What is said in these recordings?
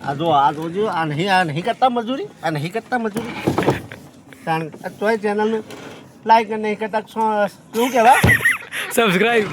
આ જોજો આ નહીં કરતા મજૂરી કારણ તોય ચેનલને લાઈક નહીં કરતા શું કહેવાય સબસ્ક્રાઈબ.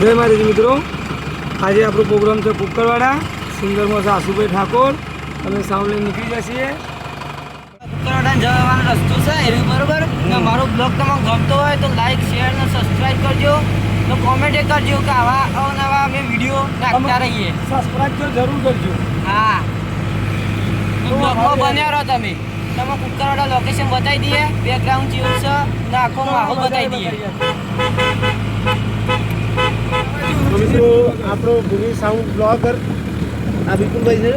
જય માતાજી મિત્રો, આજે આપણો પ્રોગ્રામ છે કુકરવાડા. સિંગરમાં છે આશુભાઈ ઠાકોર. અમે સાઉન્ડ લઈને નીકળી ગયા છીએ. કુકરવાડા જવાનો રસ્તો છે એ બરોબર ને. મારો બ્લોગ તમને ગમતો હોય તો લાઈક શેર ને સબસ્ક્રાઈબ કરજો. તો કોમેન્ટ કરજો કે આવા અવનવા અમે વિડીયો નાખતા રહીએ. સબસ્ક્રાઈબ તો જરૂર કરજો. હા, બ્લોગમાં બન્યા રહો તમે. તમે કુકરવાડા લોકેશન બતાવી દઈએ, બેકગ્રાઉન્ડ જેવું છે ને આખો માહોલ બતાવી દઈએ. તો મિત્રો આપણો ભૂમિ સાઉન્ડ બ્લોગર આ વિપુલભાઈ છે.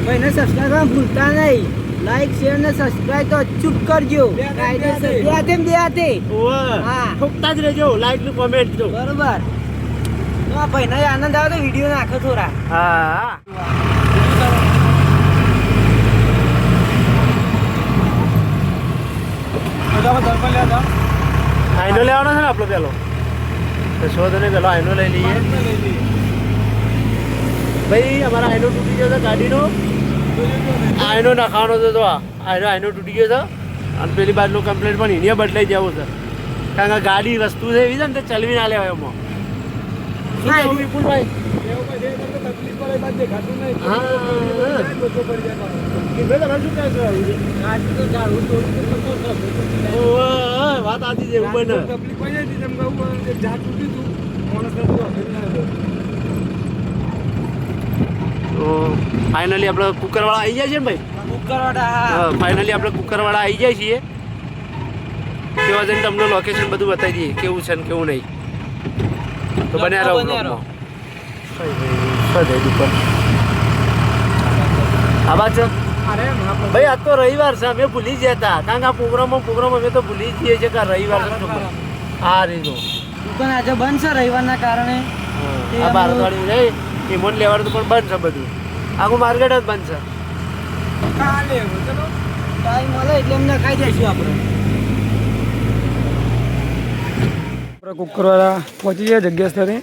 ભાઈને સબસ્ક્રાઈબ કરવા ભૂલતા નહીં. લાઈક શેર ને સબસ્ક્રાઈબ તો અચૂક કરજો. બે હાથે હા ઠોકતા જ રહેજો, લાઈક નું કોમેન્ટ જો. બરોબર. તો આ ભાઈને આનંદ આવે તો વિડીયો નાખો થોડા. હા આઈનો લેવાનો છે ને આપણો પેલો શોધ ને પેલો આઈનો લઈ લઈએ. ભાઈ અમારા આઈનો તૂટી ગયો છે ગાડીનો. આઈનો નાખવાનો છે તો આઈનો તૂટી ગયો છે અને પેલી બાજુનો કમ્પ્લેટ પણ એને બદલાઈ જવું છે કારણ કે ગાડી વસ્તુ છે એવી છે ને તે ચલવી ના લેવાય એમાં. શું કહેવું વિપુલભાઈ? વાત આથી છે એવું બને. તો ફાઇનલી આપણે કુકરવાળા આવી જાય છે ને ભાઈ. કુકરવાડા ફાઇનલી આપણે કુકરવાળા આવી જાય છીએ. તેવા જઈને તમને લોકેશન બધું બતાવી દઈએ કેવું છે ને કેવું નહીં. તો બન્યા રહો બ્લોગમાં. આ વાત છે ભાઈ. આજ તો રવિવાર છે, અમે ભૂલી ગયા હતા કારણ કે આ પ્રોગ્રામ અમે તો ભૂલી જઈએ છીએ કે રવિવાર છે. હા રીતો દુકાન આજે બંધ છે રવિવારના કારણે. આ બારવાળી નહીં ઈમોન લેવાનું તો પણ બંધ છે બધું. આખું માર્કેટ જ બંધ છે. ટાઈમ મળે એટલે એમને ખાઈ જઈશું આપણે. કુકરવાડા પહોંચી ગયા જગ્યા સ્થળે.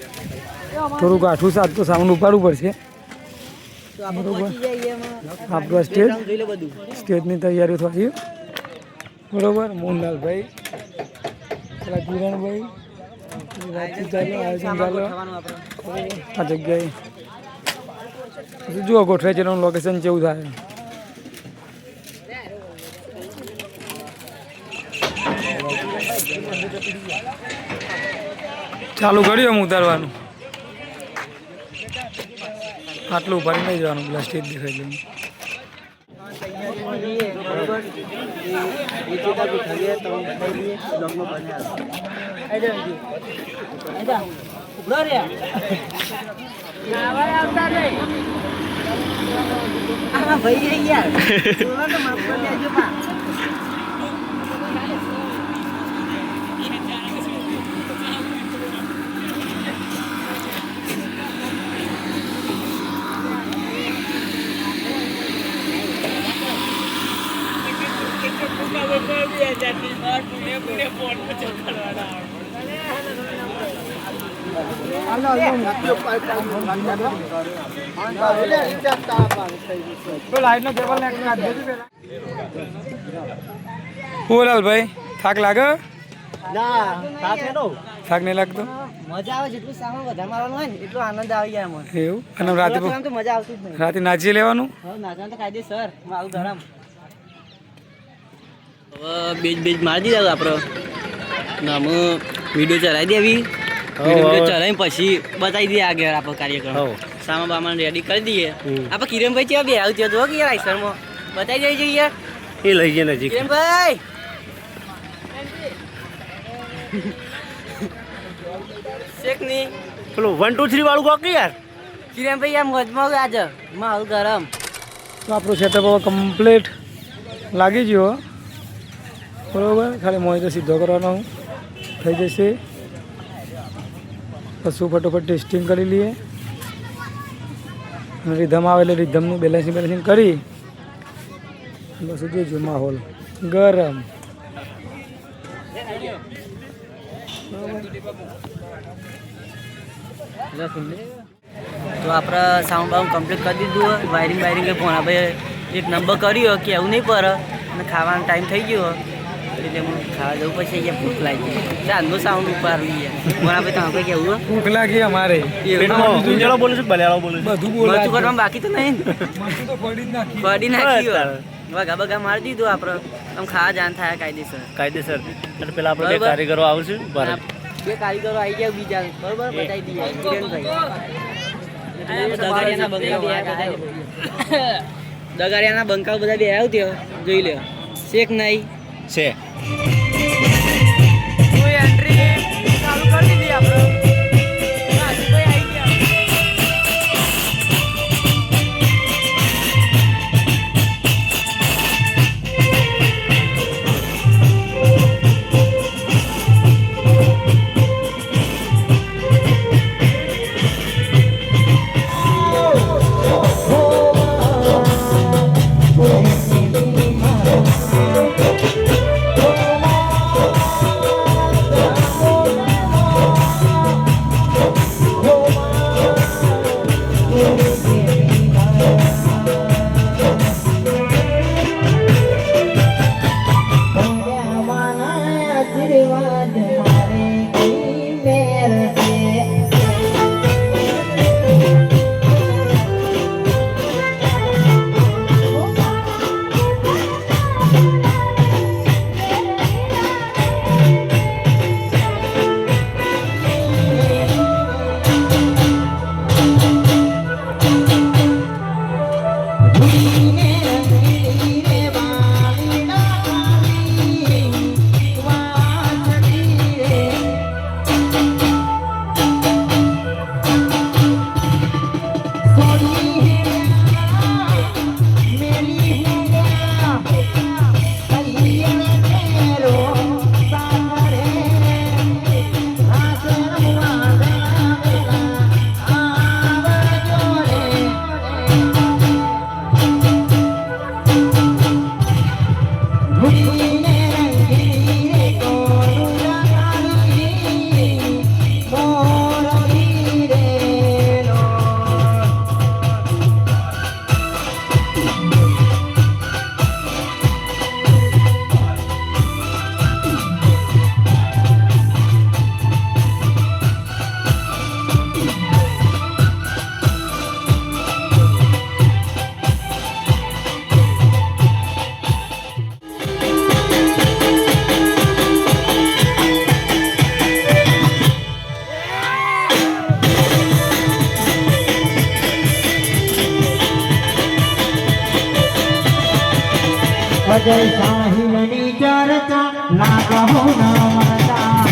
થોડુંક આઠું સાત તો સાઉન્ડ ઉપાડવું પડશે. આપણું સ્ટેજની તૈયારી થઈ. બરોબર. મોહનલાલભાઈ, પેલા કિરણભાઈ, આયોજન ચાલે આ જગ્યાએ. જુઓ ગોઠવે છે એનું લોકેશન કેવું થાય. ચાલુ કર્યું એમ ઉતારવાનું. આટલું ઉપાડી નહીં જવાનું, પેલા સ્ટેજ દેખાય છે. ભાઈ યાર ભાઈ થાક લાગે? થાક નહીં લાગતો? મજા આવે. જેટલું સામાન વધારે મારવાનું હોય ને એટલો આનંદ આવી જાય અમને. એવું? અને રાતે તો મજા આવતી જ નહીં. રાતે નાચી લેવાનું? નાચવાનું તો કાયદેસર મારું ધરમ. હવે બેજ મારી દીધા આપણે. અમે વિડીયો ચલાવી દેવી. વિડીયો ચલાવી પછી બતાવી દઈએ આગળ આપણો કાર્યક્રમ. સામાન બામાન રેડી કરી દઈએ. આપણે કિરણભાઈ છે બે આવજો જો કે યાર આઈસરમાં બતાવી દઈ જોઈએ. એ લઈ જાય નજીક. કિરણભાઈ શેક ની પેલું 1 2 3 વાળું કોક યાર. કિરણભાઈ આમ મોજમાં આજે માહોલ ગરમ. તો આપણું સેટઅપ હવે કમ્પ્લીટ લાગી ગયો. બરાબર. ખાલી મોજ તો સીધો કરવાનો થઈ જશે. પછી ફટોફટ ટેસ્ટિંગ કરી લઈએ. અને રિધમ આવે એટલે રિધમનું બેલેન્સિંગ કરી બસ જોજો માહોલ ગરમ. તો આપણે સાઉન્ડ બાઉન્ડ કમ્પ્લીટ કરી દીધું હોય વાયરિંગ વાયરિંગ ભોણા ભાઈ એક નંબર કર્યો કે એવું નહીં પડે અને ખાવાનો ટાઈમ થઈ ગયો એટલે હું ખાવા જવું પછી અહીંયા ભૂખ લાગી ચાંદનો સાઉન્ડ ઉપર આવી ગયા ભોણા ભાઈ તમે કેવું ભૂખ લાગી અમારે ગુંજળો બોલું છું બલેળો બોલું છું બધું બોલાય મરચું કરવામાં બાકી તો નહીં મરચું તો ફોડી જ નાખી ફરી નાખ્યું વગા બગા મારી દીધું આપણે આમ ખાવા જાન થાય કાયદેસર એટલે પેલા આપણે બે કારીગરો આવશે બે કારીગરો આવી ગયા બીજા બરોબર બતાવી દઈએ દગાડિયાના બંકાઓ બધા બે આવ્યો ત્યાં જોઈ લ્યો શેખ નહીં છે એન્ટ્રી ચાલુ કરી દીધી આપણે અજય સાહિલની ચર્ચા લાગો ન મળતા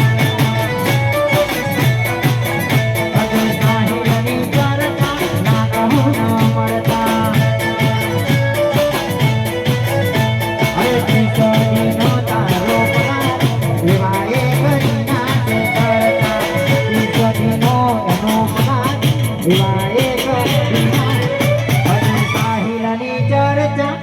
અજય સાહિલની ચર્ચા લાગો ન મળતા અરે કિશોરી નો તારો પ્યાર એવા એક નાચે કરતા કિશોરી નો એનો પ્યાર એવા એક અજય સાહિલની ચર્ચા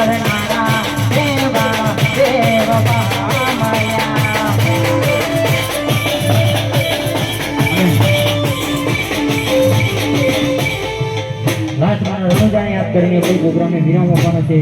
કરનારા દેવા દેવ પામયા લાસ્ટમાં રોજાને યાદ કરીને કોઈ પ્રોગ્રામને વિરામ આપવાનો છે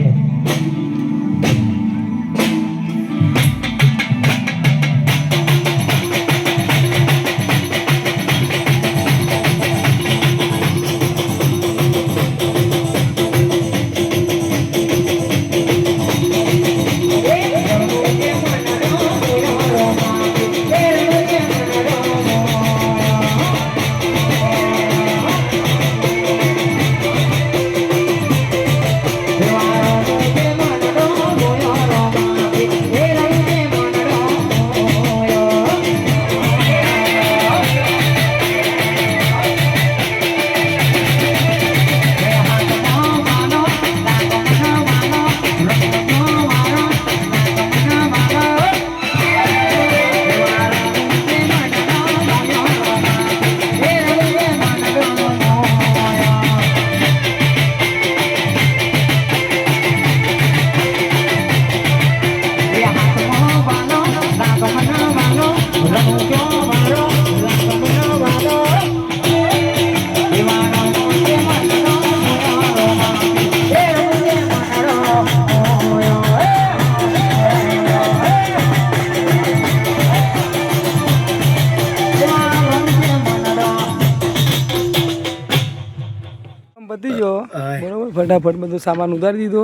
પતી ગયો બરોબર ફટાફટ બધું સામાન ઉતારી દીધો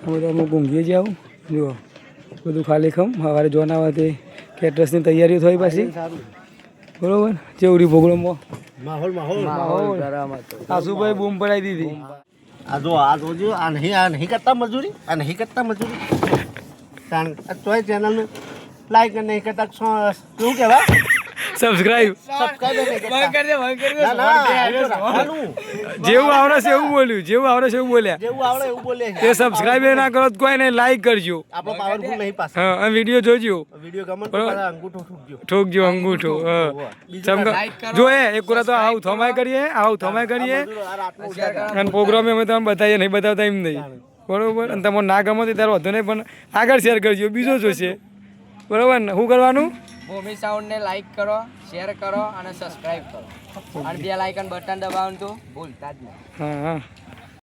હવે તો અમુક ઊંઘી જાઉં જુઓ બધું ખાલી ખમ સવારે જોવાના આવે તે કેટરસની તૈયારીઓ થઈ પાછી બરોબર જેવું રહ્યું પ્રોગ્રામમાં માહોલ આશુભાઈ બૂમ પડાવી દીધી આ જોજો આ નહીં કરતા મજૂરી કારણ તોય ચેનલને લાઈક નહીં કરતા શું કહેવાય સબસ્ક્રાઇબ જેવું આવડે છે એવું બોલ્યું જેવું આવડે છે એવું બોલ્યા એવું બોલે તે સબસ્ક્રાઇબ ના કરો તો કોઈ નહીં લાઈક કરજો આપણો પાવરફુલ નહીં પાસ હા અને વિડીયો જોજો વિડીયો ગમે તો પાછા અંગૂઠો ઠૂકજો ઠોકજો અંગૂઠો હા જો એક कुरा તો આવું થમાય કરીએ અને પ્રોગ્રામ અમે તમે બતાવીએ નહીં બતાવતા એમ નહીં બરોબર અને તમારે ના ગમે ત્યારે વધુ નહીં પણ આગળ શેર કરજો બીજો જોશે બરોબર ને શું કરવાનું ભૂમિ સાઉન્ડને લાઈક કરો શેર કરો અને સબસ્ક્રાઇબ કરો અને બે લાઇકન બટન દબાવવાનું તો ભૂલતા જ નહીં હા